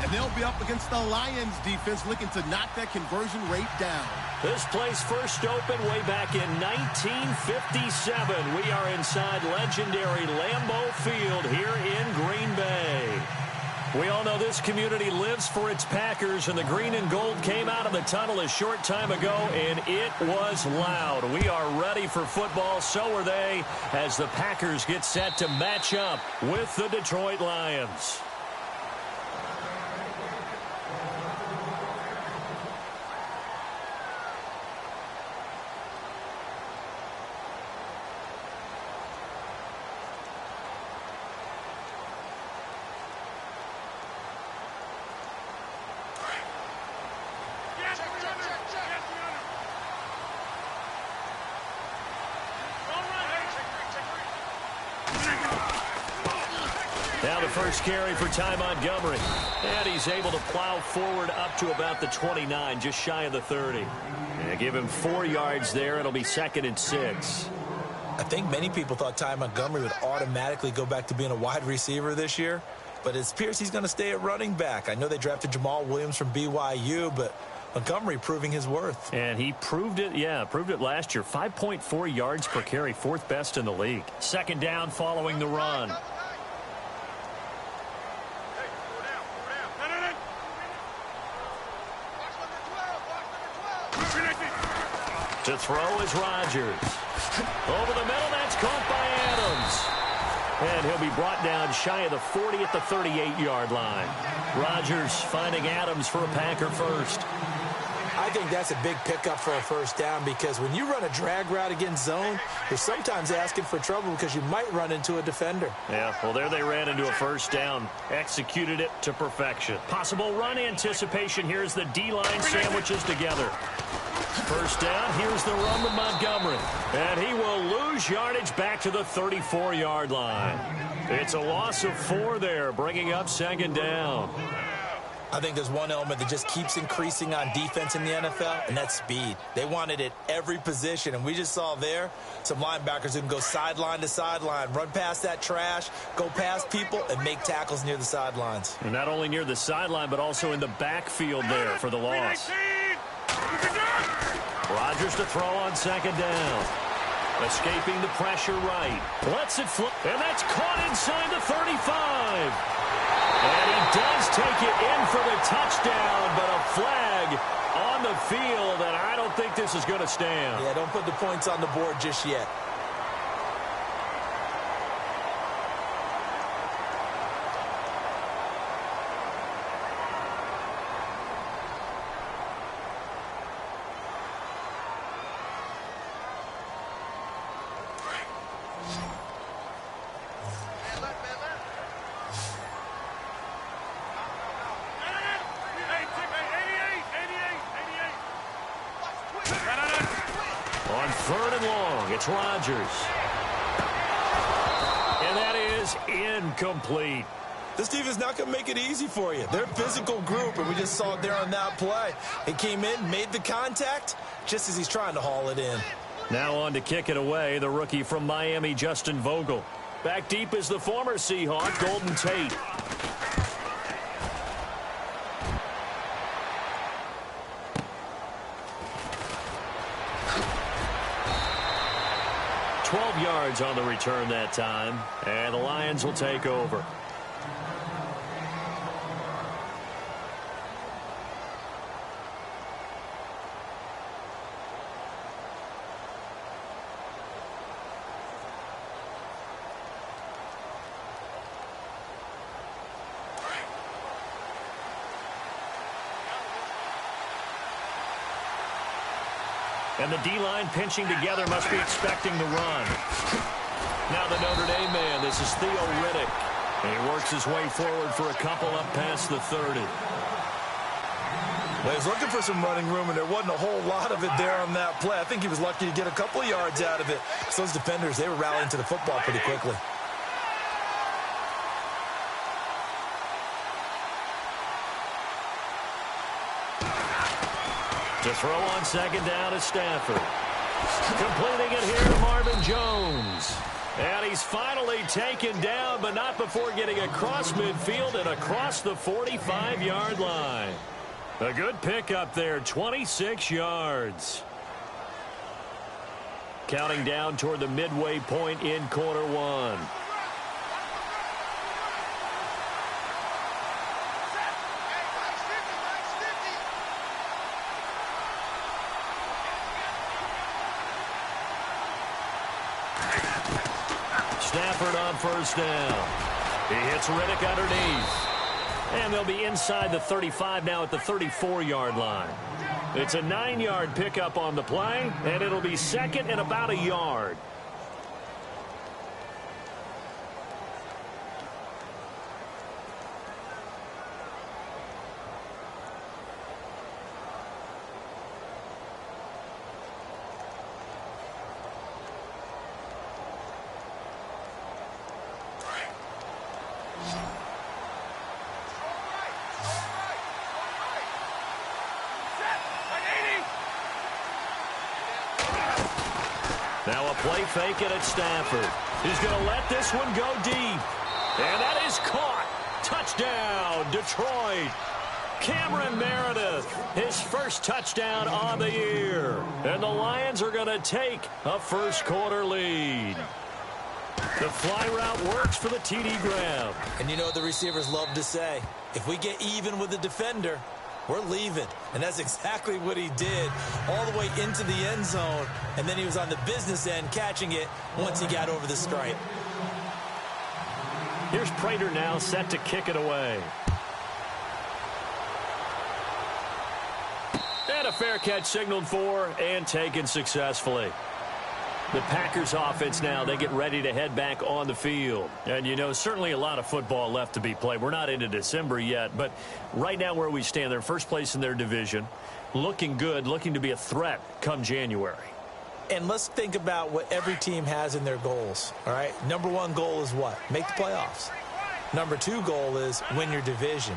And they'll be up against the Lions defense looking to knock that conversion rate down. This place first opened way back in 1957. We are inside legendary Lambeau Field here in Green Bay. We all know this community lives for its Packers, and the green and gold came out of the tunnel a short time ago, and it was loud. We are ready for football, so are they, as the Packers get set to match up with the Detroit Lions. Now the first carry for Ty Montgomery. And he's able to plow forward up to about the 29, just shy of the 30. And give him 4 yards there. It'll be 2nd and 6. I think many people thought Ty Montgomery would automatically go back to being a wide receiver this year. But it appears he's going to stay at running back. I know they drafted Jamal Williams from BYU, but Montgomery proving his worth. And he proved it, proved it last year. 5.4 yards per carry, 4th best in the league. 2nd down following the run. To throw is Rodgers. Over the middle, that's caught by Adams. And he'll be brought down shy of the 40 at the 38-yard line. Rodgers finding Adams for a Packer first. I think that's a big pickup for a first down, because when you run a drag route against zone, you're sometimes asking for trouble because you might run into a defender. Yeah, well, there they ran into a first down. Executed it to perfection. Possible run anticipation. Here's the D-line sandwiches together. First down, here's the run to Montgomery. And he will lose yardage back to the 34-yard line. It's a loss of 4 there, bringing up 2nd down. I think there's one element that just keeps increasing on defense in the NFL, and that's speed. They want it at every position, and we just saw there some linebackers who can go sideline to sideline, run past that trash, go past people, and make tackles near the sidelines. And not only near the sideline, but also in the backfield there for the loss. Rodgers to throw on 2nd down. Escaping the pressure right. Lets it flip, and that's caught inside the 35. And he does take it in for the touchdown, but a flag on the field, and I don't think this is going to stand. Yeah, don't put the points on the board just yet. On 3rd and long, it's Rodgers. And that is incomplete. This defense is not going to make it easy for you. They're a physical group, and we just saw it there on that play. He came in, made the contact, just as he's trying to haul it in. Now on to kick it away, the rookie from Miami, Justin Vogel. Back deep is the former Seahawk, Golden Tate. Yards on the return that time, and the Lions will take over. And the D-line pinching together, must be expecting the run. Now the Notre Dame man, this is Theo Riddick. And he works his way forward for a couple up past the 30. Well, he was looking for some running room, and there wasn't a whole lot of it there on that play. I think he was lucky to get a couple of yards out of it. So those defenders, they were rallying to the football pretty quickly. To throw on 2nd down is Stafford. Completing it here to Marvin Jones. And he's finally taken down, but not before getting across midfield and across the 45-yard line. A good pickup there, 26 yards. Counting down toward the midway point in quarter one. Stafford on first down. He hits Riddick underneath. And they'll be inside the 35 now at the 34-yard line. It's a 9-yard pickup on the play, and it'll be second and about a yard. Now a play fake it at Stafford. He's going to let this one go deep. And that is caught. Touchdown, Detroit. Cameron Meredith, his first touchdown on the year. And the Lions are going to take a first-quarter lead. The fly route works for the TD grab. And you know what the receivers love to say? If we get even with the defender, we're leaving. And that's exactly what he did all the way into the end zone. And then he was on the business end catching it once he got over the stripe. Here's Prater now set to kick it away. And a fair catch signaled for and taken successfully. The Packers offense now, they get ready to head back on the field. And, you know, certainly a lot of football left to be played. We're not into December yet, but right now where we stand, they're first place in their division. Looking good, looking to be a threat come January. And let's think about what every team has in their goals, all right? Number one goal is what? Make the playoffs. Number two goal is win your division.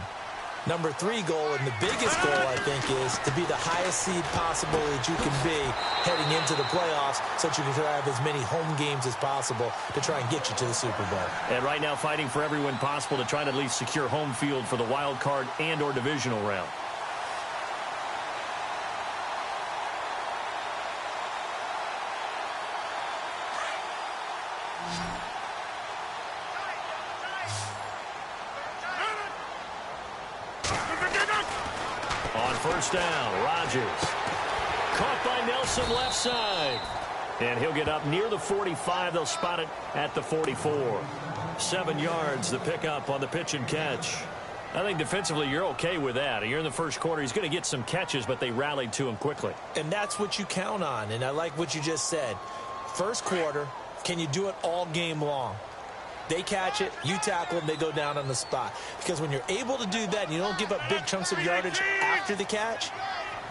Number three goal, and the biggest goal, I think, is to be the highest seed possible that you can be heading into the playoffs so that you can have as many home games as possible to try and get you to the Super Bowl. And right now fighting for every win possible to try to at least secure home field for the wild card and or divisional round. On first down, Rodgers. Caught by Nelson left side. And he'll get up near the 45. They'll spot it at the 44. 7 yards, the pickup on the pitch and catch. I think defensively you're okay with that. You're in the first quarter. He's going to get some catches, but they rallied to him quickly. And that's what you count on. And I like what you just said. First quarter, can you do it all game long? They catch it, you tackle them, they go down on the spot. Because when you're able to do that and you don't give up big chunks of yardage after the catch,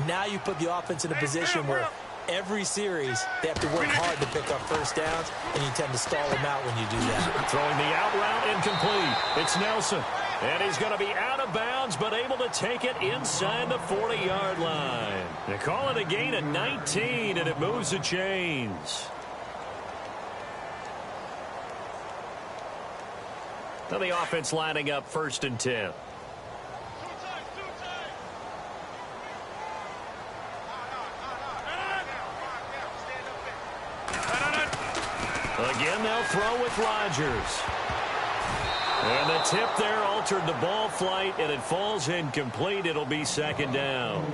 now you put the offense in a position where every series they have to work hard to pick up first downs, and you tend to stall them out when you do that. Throwing the out route incomplete. It's Nelson. And he's going to be out of bounds, but able to take it inside the 40-yard line. They call it a gain of 19, and it moves the chains. Now the offense lining up first and 10. Again, they'll throw with Rodgers. And the tip there altered the ball flight, and it falls incomplete. It'll be second down.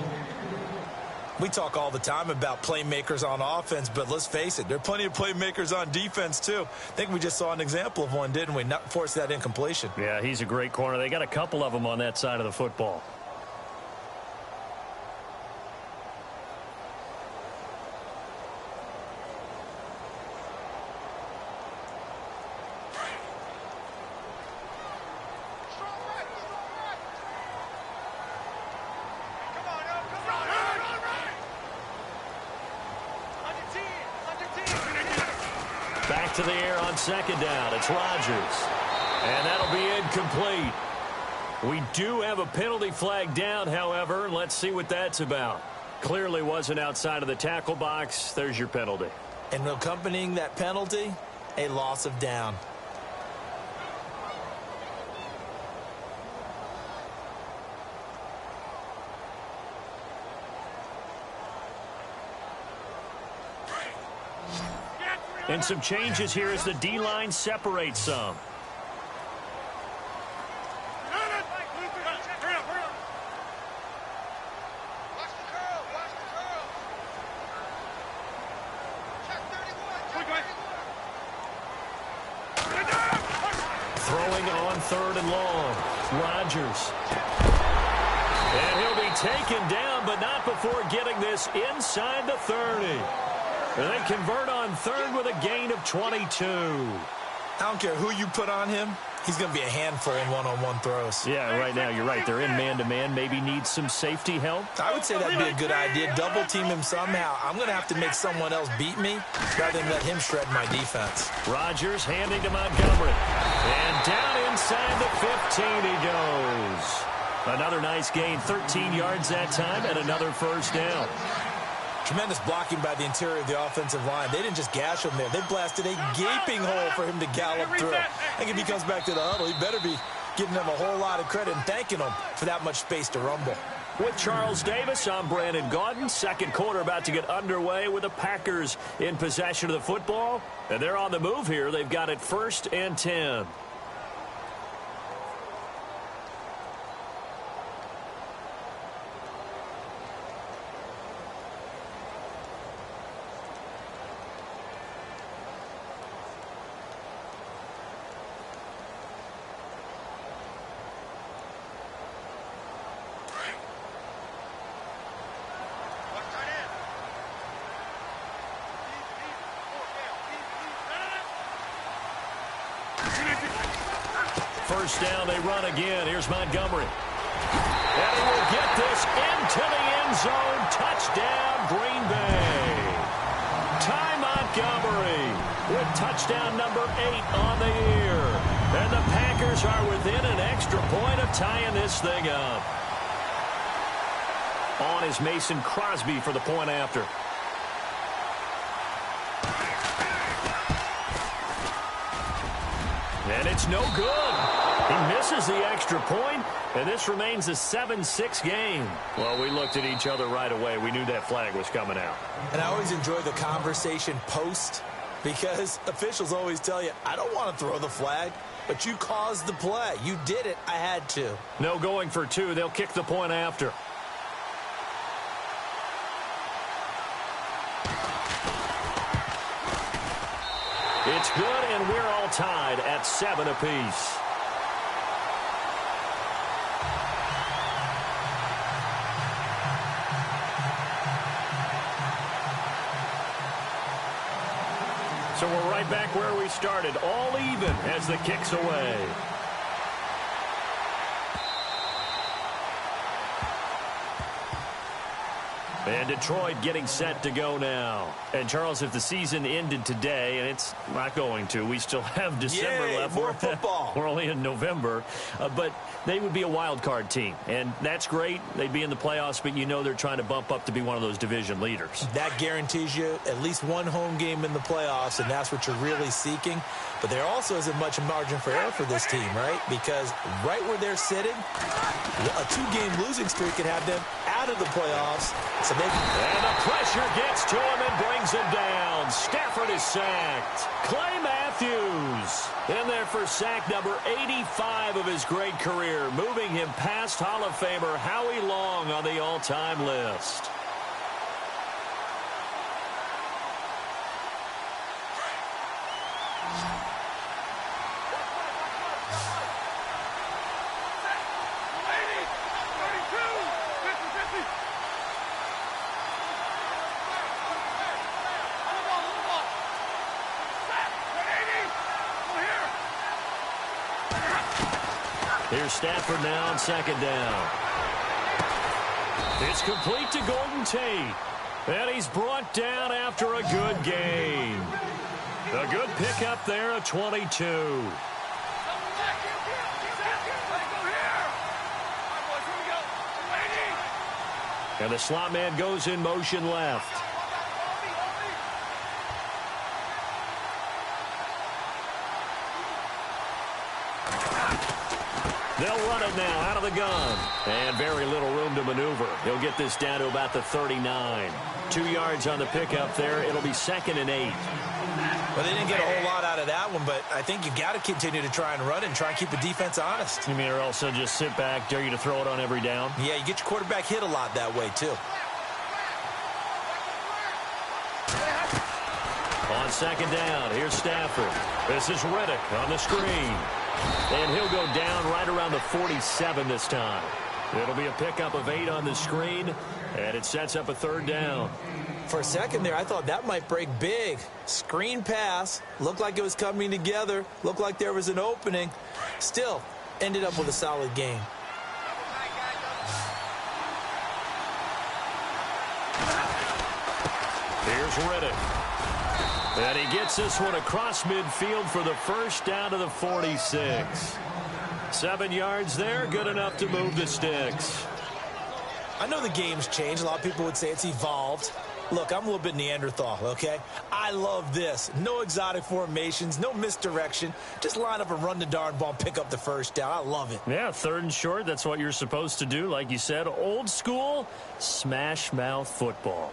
We talk all the time about playmakers on offense, but let's face it, there are plenty of playmakers on defense, too. I think we just saw an example of one, didn't we? Not force that incompletion. Yeah, he's a great corner. They got a couple of them on that side of the football. Back to the air on second down. It's Rodgers. And that'll be incomplete. We do have a penalty flag down, however. Let's see what that's about. Clearly wasn't outside of the tackle box. There's your penalty. And accompanying that penalty, a loss of down. And some changes here as the D-line separates some. Throwing on 3rd and long. Rodgers. And he'll be taken down, but not before getting this inside the 30. And they convert on 3rd with a gain of 22. I don't care who you put on him. He's going to be a handful in one-on-one throws. Yeah, right now you're right. They're in man-to-man. Maybe needs some safety help. I would say that'd be a good idea. Double team him somehow. I'm going to have to make someone else beat me rather than let him shred my defense. Rodgers handing to Montgomery. And down inside the 15 he goes. Another nice gain, 13 yards that time, and another first down. Tremendous blocking by the interior of the offensive line. They didn't just gash him there. They blasted a gaping hole for him to gallop through. I think if he comes back to the huddle, he better be giving them a whole lot of credit and thanking them for that much space to rumble. With Charles Davis, I'm Brandon Gaudin. Second quarter about to get underway with the Packers in possession of the football. And they're on the move here. They've got it 1st and 10. First down, they run again. Here's Montgomery. And he will get this into the end zone. Touchdown, Green Bay. Ty Montgomery with touchdown number 8 on the year. And the Packers are within an extra point of tying this thing up. On is Mason Crosby for the point after. And it's no good. He misses the extra point, and this remains a 7-6 game. Well, we looked at each other right away. We knew that flag was coming out. And I always enjoy the conversation post because officials always tell you, I don't want to throw the flag, but you caused the play. You did it. I had to. No going for 2. They'll kick the point after. It's good, and we're all tied at 7 apiece. So we're right back where we started, all even as the kick's away. And Detroit getting set to go now. And, Charles, if the season ended today, and it's not going to, we still have December left. More football. We're only in November. But they would be a wild card team. And that's great. They'd be in the playoffs, but you know they're trying to bump up to be one of those division leaders. That guarantees you at least one home game in the playoffs, and that's what you're really seeking. But there also isn't much margin for error for this team, right? Because right where they're sitting, a 2-game losing streak could have them out of the playoffs. So they and the pressure gets to him and brings him down. Stafford is sacked. Clay Matthews in there for sack number 85 of his great career, moving him past Hall of Famer Howie Long on the all-time list. Here's Stafford now on 2nd down. It's complete to Golden Tate. And he's brought down after a good gain. A good pickup there at 22. And the slot man goes in motion left. They'll run it now out of the gun. And very little room to maneuver. He'll get this down to about the 39. 2 yards on the pickup there. It'll be 2nd and 8. Well, they didn't get a whole lot out of that one, but I think you got to continue to try and run it and try and keep the defense honest. You mean or also just sit back, dare you to throw it on every down? Yeah, you get your quarterback hit a lot that way, too. On 2nd down, here's Stafford. This is Riddick on the screen. And he'll go down right around the 47 this time. It'll be a pickup of 8 on the screen, and it sets up a 3rd down. For a second there, I thought that might break big. Screen pass. Looked like it was coming together. Looked like there was an opening. Still, ended up with a solid game. Here's Riddick. And he gets this one across midfield for the 1st down to the 46. 7 yards there, good enough to move the sticks. I know the game's changed. A lot of people would say it's evolved. Look, I'm a little bit Neanderthal, okay? I love this. No exotic formations, no misdirection. Just line up and run the darn ball, pick up the 1st down. I love it. Yeah, 3rd and short, that's what you're supposed to do. Like you said, old school, smash mouth football.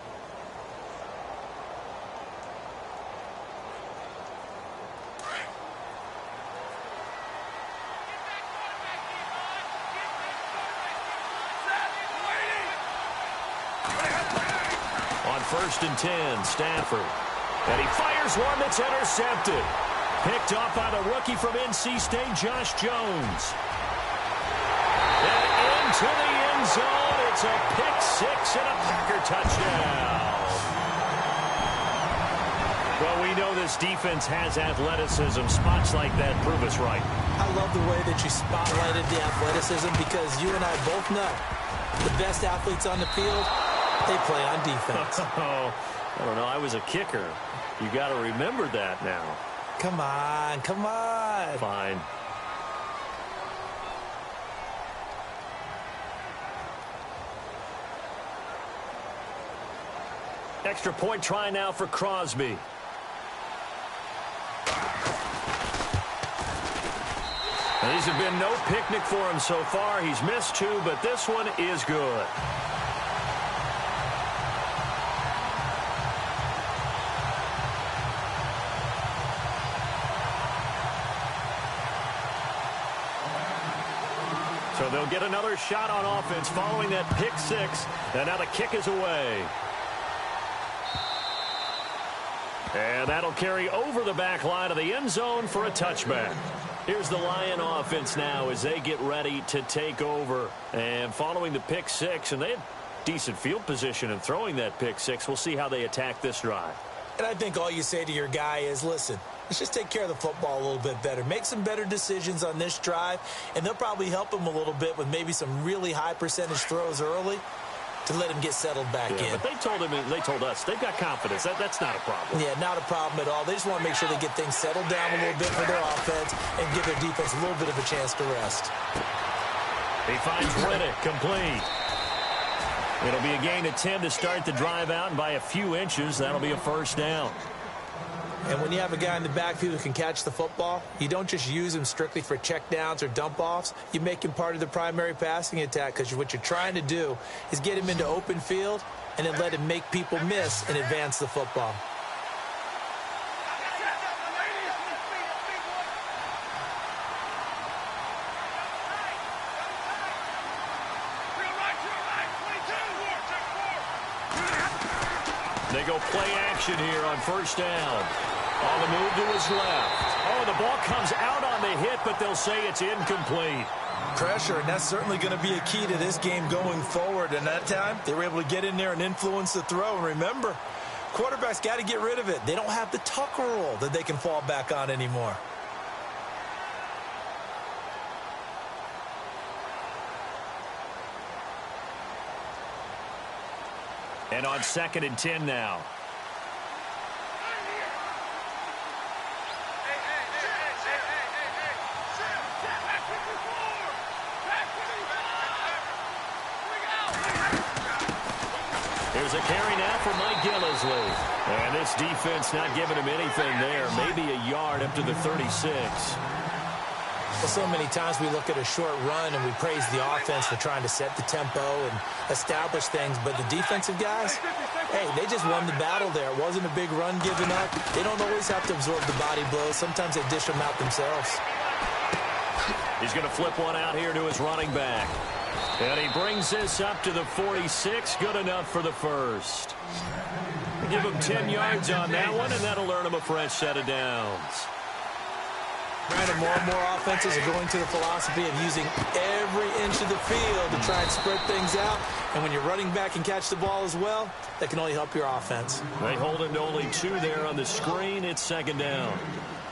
On 1st and 10, Stafford. And he fires one that's intercepted. Picked off by the rookie from NC State, Josh Jones. And into the end zone. It's a pick 6 and a Packer touchdown. Well, we know this defense has athleticism. Spots like that prove us right. I love the way that you spotlighted the athleticism because you and I both know the best athletes on the field, they play on defense. Oh, I don't know. I was a kicker. You got to remember that now. Come on, come on. Fine. Extra point try now for Crosby. And these have been no picnic for him so far. He's missed 2, but this one is good. So they'll get another shot on offense following that pick 6. And now the kick is away. And that'll carry over the back line of the end zone for a touchback. Here's the Lion offense now as they get ready to take over. And following the pick 6, and they had decent field position in throwing that pick 6. We'll see how they attack this drive. And I think all you say to your guy is, listen, let's just take care of the football a little bit better. Make some better decisions on this drive, and they'll probably help him a little bit with maybe some really high percentage throws early to let him get settled back in. But they told us, they've got confidence. That's not a problem. Yeah, not a problem at all. They just want to make sure they get things settled down a little bit for their offense and give their defense a little bit of a chance to rest. He finds Riddick complete. It'll be a gain of 10 to start the drive out, and by a few inches, that'll be a 1st down. And when you have a guy in the backfield who can catch the football, you don't just use him strictly for checkdowns or dump-offs. You make him part of the primary passing attack because what you're trying to do is get him into open field and then let him make people miss and advance the football. They go play action here on 1st down. On the move to his left. Oh, the ball comes out on the hit, but they'll say it's incomplete. Pressure, and that's certainly going to be a key to this game going forward. And that time, they were able to get in there and influence the throw. And remember, quarterbacks got to get rid of it. They don't have the tuck rule that they can fall back on anymore. And on 2nd and 10 now. There's a carry now for Mike Gillislee. And this defense not giving him anything there. Maybe a yard up to the 36. Well, so many times we look at a short run and we praise the offense for trying to set the tempo and establish things. But the defensive guys, hey, they just won the battle there. It wasn't a big run given up. They don't always have to absorb the body blows. Sometimes they dish them out themselves. He's going to flip one out here to his running back. And he brings this up to the 46. Good enough for the first. Give him 10 yards on that one, and that'll earn him a fresh set of downs. Brandon, more and more offenses are going to the philosophy of using every inch of the field to try and spread things out. And when you're running back and catch the ball as well, that can only help your offense. They hold him to only 2 there on the screen. It's second down.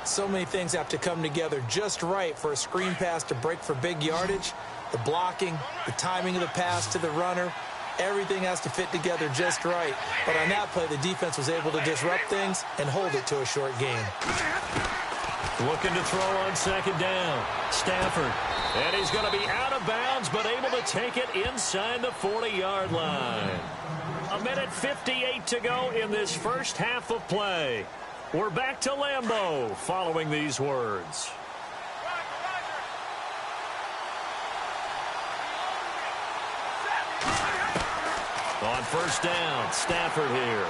So many things have to come together just right for a screen pass to break for big yardage. The blocking, the timing of the pass to the runner, everything has to fit together just right. But on that play, the defense was able to disrupt things and hold it to a short game. Looking to throw on second down. Stafford. And he's going to be out of bounds, but able to take it inside the 40-yard line. 1:58 to go in this first half of play. We're back to Lambeau following these words. On first down, Stafford here.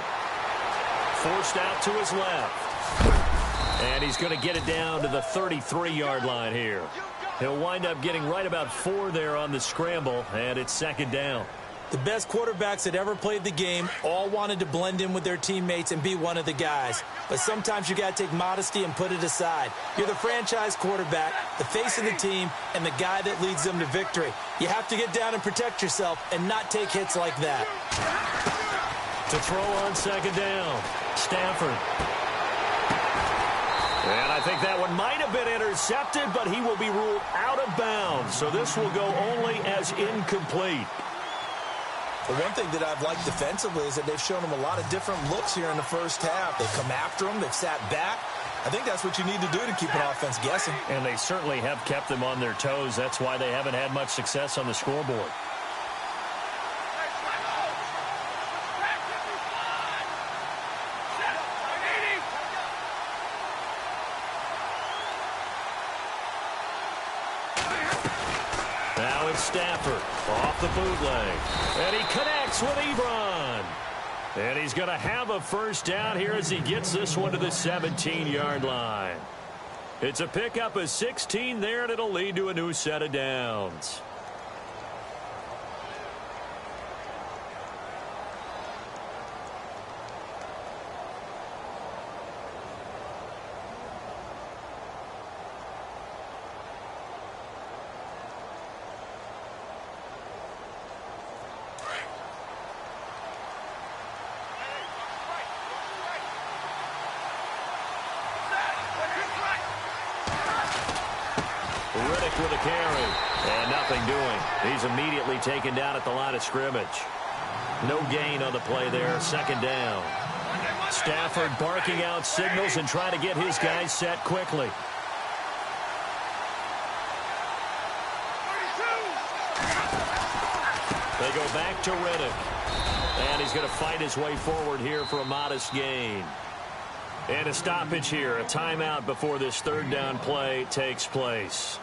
Forced out to his left. And he's going to get it down to the 33-yard line here. He'll wind up getting right about 4 there on the scramble, and it's second down. The best quarterbacks that ever played the game all wanted to blend in with their teammates and be one of the guys. But sometimes you got to take modesty and put it aside. You're the franchise quarterback, the face of the team, and the guy that leads them to victory. You have to get down and protect yourself and not take hits like that. To throw on second down, Stafford. And I think that one might have been intercepted, but he will be ruled out of bounds. So this will go only as incomplete. The one thing that I've liked defensively is that they've shown them a lot of different looks here in the first half. They've come after them. They've sat back. I think that's what you need to do to keep an offense guessing. And they certainly have kept them on their toes. That's why they haven't had much success on the scoreboard. Now it's Stafford off the bootleg. And he connects with Ebron. And he's going to have a first down here as he gets this one to the 17-yard line. It's a pickup of 16 there, and it'll lead to a new set of downs. With a carry. And nothing doing. He's immediately taken down at the line of scrimmage. No gain on the play there. Second down. Stafford barking out signals and trying to get his guys set quickly. They go back to Riddick. And he's going to fight his way forward here for a modest gain. And a stoppage here. A timeout before this third down play takes place.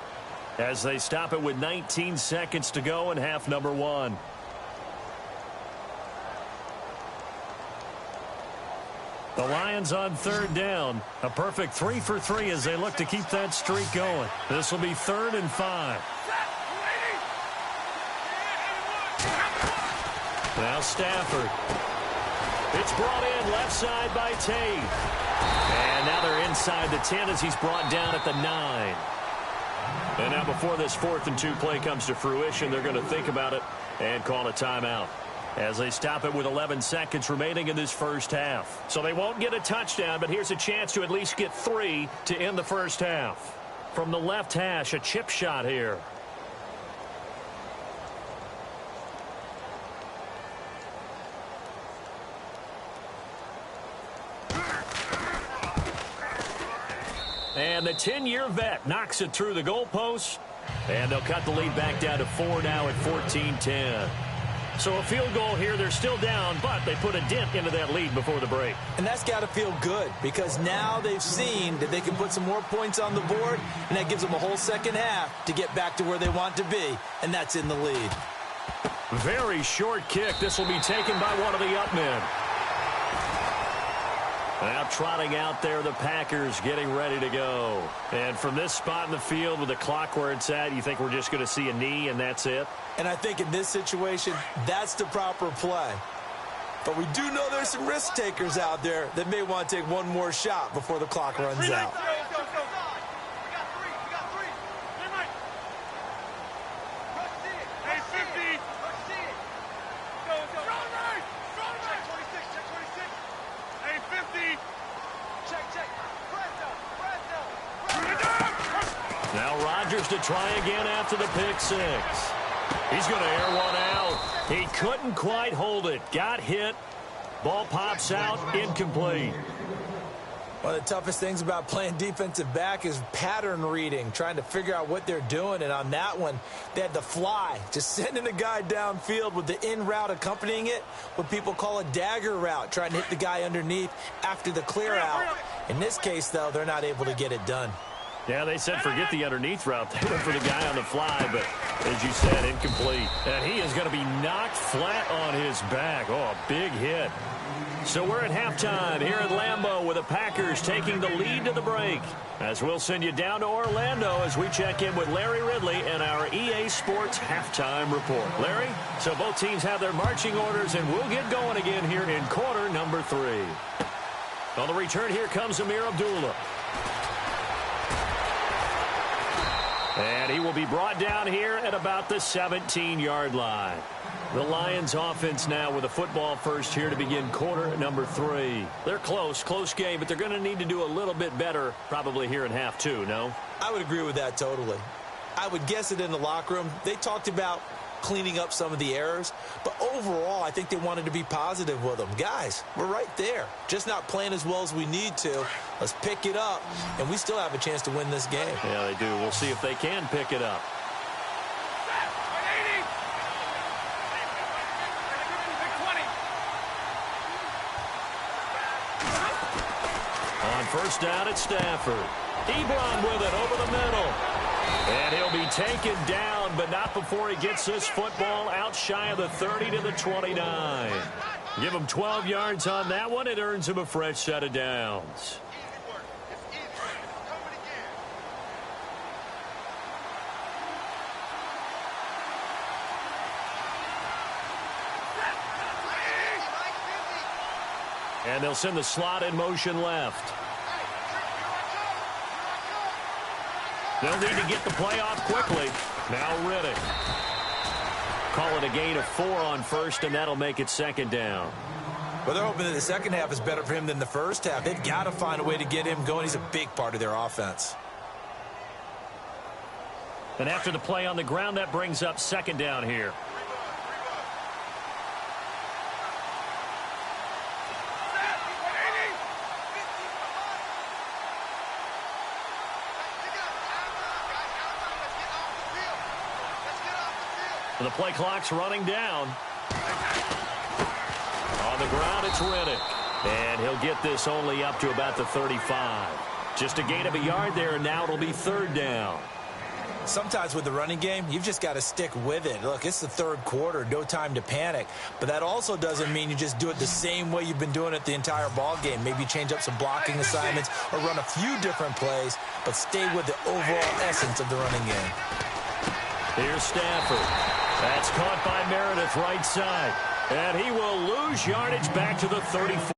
As they stop it with 19 seconds to go in half number 1. The Lions on third down. A perfect 3 for 3 as they look to keep that streak going. This will be 3rd and 5. Now Stafford. It's brought in left side by Tate. And now they're inside the 10 as he's brought down at the 9. And now before this 4th and 2 play comes to fruition, they're going to think about it and call a timeout as they stop it with 11 seconds remaining in this first half. So they won't get a touchdown, but here's a chance to at least get 3 to end the first half. From the left hash, a chip shot here. And the 10-year vet knocks it through the goalposts. And they'll cut the lead back down to 4 now at 14-10. So a field goal here, they're still down, but they put a dent into that lead before the break. And that's got to feel good because now they've seen that they can put some more points on the board, and that gives them a whole second half to get back to where they want to be, and that's in the lead. Very short kick. This will be taken by one of the up men. Now trotting out there, the Packers getting ready to go. And from this spot in the field with the clock where it's at, you think we're just going to see a knee and that's it? And I think in this situation, that's the proper play. But we do know there's some risk takers out there that may want to take one more shot before the clock runs out. Now Rodgers to try again after the pick six. He's going to air one out. He couldn't quite hold it. Got hit. Ball pops out. Incomplete. One of the toughest things about playing defensive back is pattern reading, trying to figure out what they're doing. And on that one, they had the fly, just sending a guy downfield with the in route accompanying it, what people call a dagger route, trying to hit the guy underneath after the clear out. In this case, though, they're not able to get it done. Yeah, they said forget the underneath route. They went for the guy on the fly, but as you said, incomplete. And he is going to be knocked flat on his back. Oh, a big hit. So we're at halftime here at Lambeau with the Packers taking the lead to the break. As we'll send you down to Orlando as we check in with Larry Ridley and our EA Sports halftime report. Larry, so both teams have their marching orders, and we'll get going again here in quarter number 3. On the return, here comes Amir Abdullah. And he will be brought down here at about the 17-yard line. The Lions offense now with a football first here to begin quarter number 3. They're close game, but they're going to need to do a little bit better probably here in half 2, no? I would agree with that totally. I would guess it in the locker room. They talked about cleaning up some of the errors, but overall I think they wanted to be positive with them. Guys, we're right there, just not playing as well as we need to. Let's pick it up, and we still have a chance to win this game. Yeah, they do. We'll see if they can pick it up. On first down at Stafford. Ebron with it over the middle. And he'll be taken down, but not before he gets this football out shy of the 30 to the 29. Give him 12 yards on that one. It earns him a fresh set of downs. And they'll send the slot in motion left. They'll need to get the play off quickly. Now Riddick. Call it a gain of 4 on first, and that'll make it second down. Well, they're hoping that the second half is better for him than the first half. They've got to find a way to get him going. He's a big part of their offense. And after the play on the ground, that brings up second down here. The play clock's running down. On the ground, it's Riddick. And he'll get this only up to about the 35. Just a gain of a yard there, and now it'll be third down. Sometimes with the running game, you've just got to stick with it. Look, it's the third quarter, no time to panic. But that also doesn't mean you just do it the same way you've been doing it the entire ball game. Maybe change up some blocking assignments or run a few different plays, but stay with the overall essence of the running game. Here's Stafford. That's caught by Meredith right side. And he will lose yardage back to the 34.